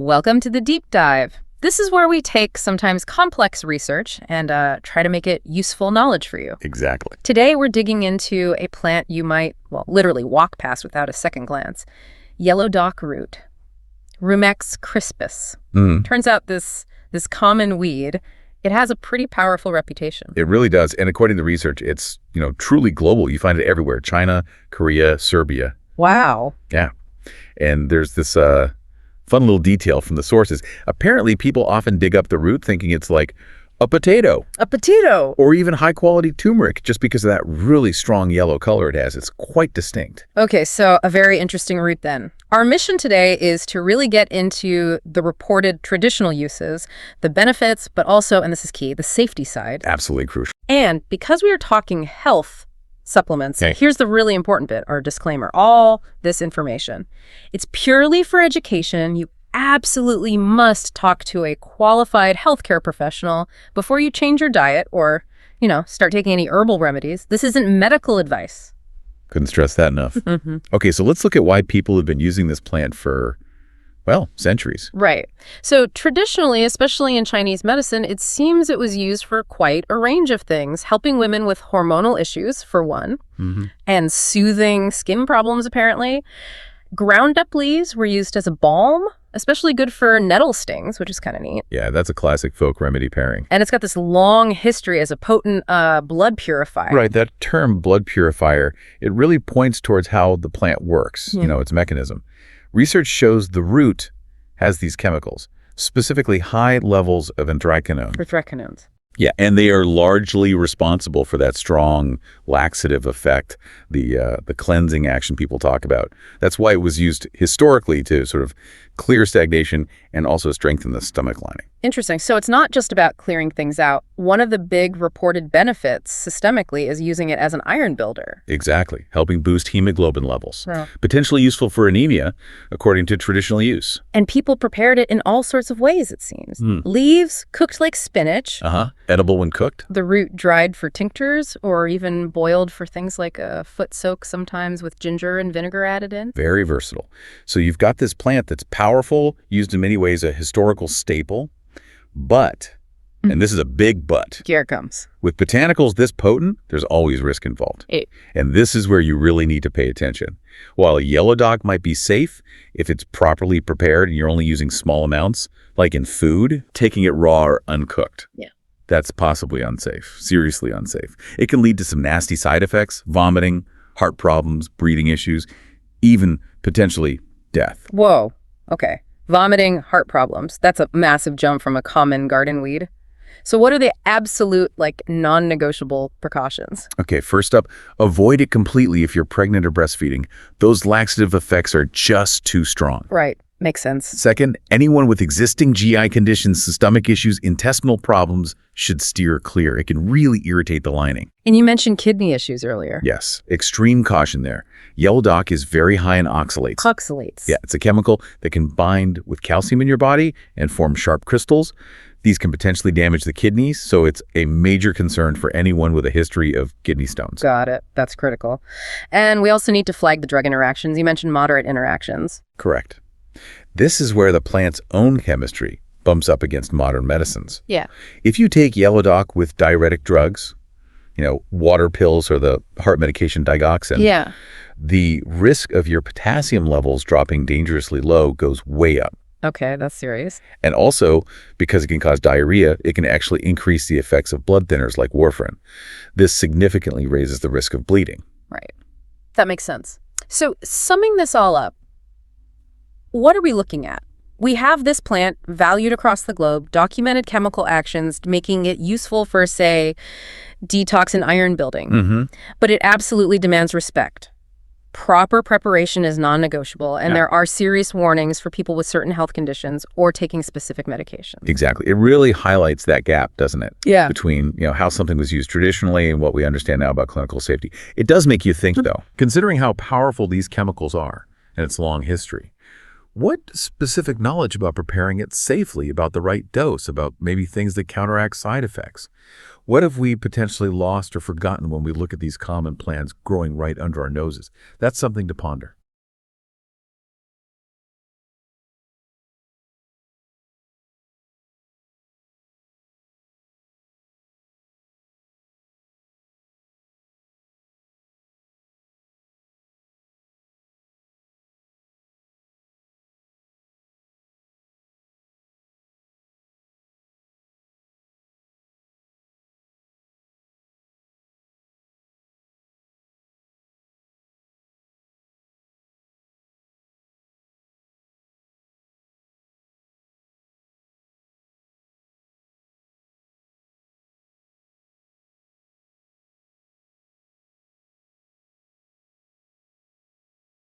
Welcome to the Deep Dive. This is where we take sometimes complex research and try to make it useful knowledge for you. Exactly. Today, we're digging into a plant you might, literally walk past without a second glance. Yellow dock root, Rumex crispus. Turns out this common weed, it has a pretty powerful reputation. It really does. And according to research, it's, truly global. You find it everywhere. China, Korea, Serbia. Wow. Yeah. And there's this fun little detail from the sources. Apparently, people often dig up the root thinking it's like a potato. A potato. Or even high-quality turmeric, just because of that really strong yellow color it has. It's quite distinct. Okay, so a very interesting root then. Our mission today is to really get into the reported traditional uses, the benefits, but also, and this is key, the safety side. Absolutely crucial. And because we are talking health supplements, here's the really important bit, our disclaimer. All this information, it's purely for education. You absolutely must talk to a qualified healthcare professional before you change your diet or, start taking any herbal remedies. This isn't medical advice. Couldn't stress that enough. Okay, so let's look at why people have been using this plant for, centuries. Right. So traditionally, especially in Chinese medicine, it seems it was used for quite a range of things, helping women with hormonal issues, for one, and soothing skin problems, apparently. Ground up leaves were used as a balm, especially good for nettle stings, which is kind of neat. Yeah, that's a classic folk remedy pairing. And it's got this long history as a potent blood purifier. Right, that term blood purifier, it really points towards how the plant works, its mechanism. Research shows the root has these chemicals, specifically high levels of Anthracanones. Yeah, and they are largely responsible for that strong laxative effect, the cleansing action people talk about. That's why it was used historically to sort of clear stagnation and also strengthen the stomach lining. Interesting. So it's not just about clearing things out. One of the big reported benefits systemically is using it as an iron builder. Exactly, helping boost hemoglobin levels. Yeah. Potentially useful for anemia, according to traditional use. And people prepared it in all sorts of ways, it seems. Leaves cooked like spinach. Edible when cooked. The root dried for tinctures or even boiled for things like a foot soak, sometimes with ginger and vinegar added in. Very versatile. So you've got this plant that's powerful, used in many ways a historical staple, but, and this is a big but. Here it comes. With botanicals this potent, there's always risk involved. And this is where you really need to pay attention. While a yellow dock might be safe if it's properly prepared and you're only using small amounts, like in food, taking it raw or uncooked. Yeah. That's possibly unsafe, seriously unsafe. It can lead to some nasty side effects, vomiting, heart problems, breathing issues, even potentially death. Whoa. Okay. Vomiting, heart problems. That's a massive jump from a common garden weed. So what are the absolute, non-negotiable precautions? Okay, first up, avoid it completely if you're pregnant or breastfeeding. Those laxative effects are just too strong. Right. Makes sense. Second, anyone with existing GI conditions, stomach issues, intestinal problems should steer clear. It can really irritate the lining. And you mentioned kidney issues earlier. Yes, extreme caution there. Yellow dock is very high in oxalates. Oxalates. Yeah, it's a chemical that can bind with calcium in your body and form sharp crystals. These can potentially damage the kidneys, so it's a major concern for anyone with a history of kidney stones. Got it. That's critical. And we also need to flag the drug interactions. You mentioned moderate interactions. Correct. This is where the plant's own chemistry bumps up against modern medicines. Yeah. If you take yellow dock with diuretic drugs, water pills or the heart medication digoxin, the risk of your potassium levels dropping dangerously low goes way up. Okay, that's serious. And also, because it can cause diarrhea, it can actually increase the effects of blood thinners like warfarin. This significantly raises the risk of bleeding. Right. That makes sense. So summing this all up, what are we looking at? We have this plant valued across the globe, documented chemical actions, making it useful for, say, detox and iron building. But it absolutely demands respect. Proper preparation is non-negotiable, and there are serious warnings for people with certain health conditions or taking specific medications. Exactly. It really highlights that gap, doesn't it? Yeah. Between, how something was used traditionally and what we understand now about clinical safety. It does make you think, though, considering how powerful these chemicals are and its long history, what specific knowledge about preparing it safely, about the right dose, about maybe things that counteract side effects? What have we potentially lost or forgotten when we look at these common plants growing right under our noses? That's something to ponder.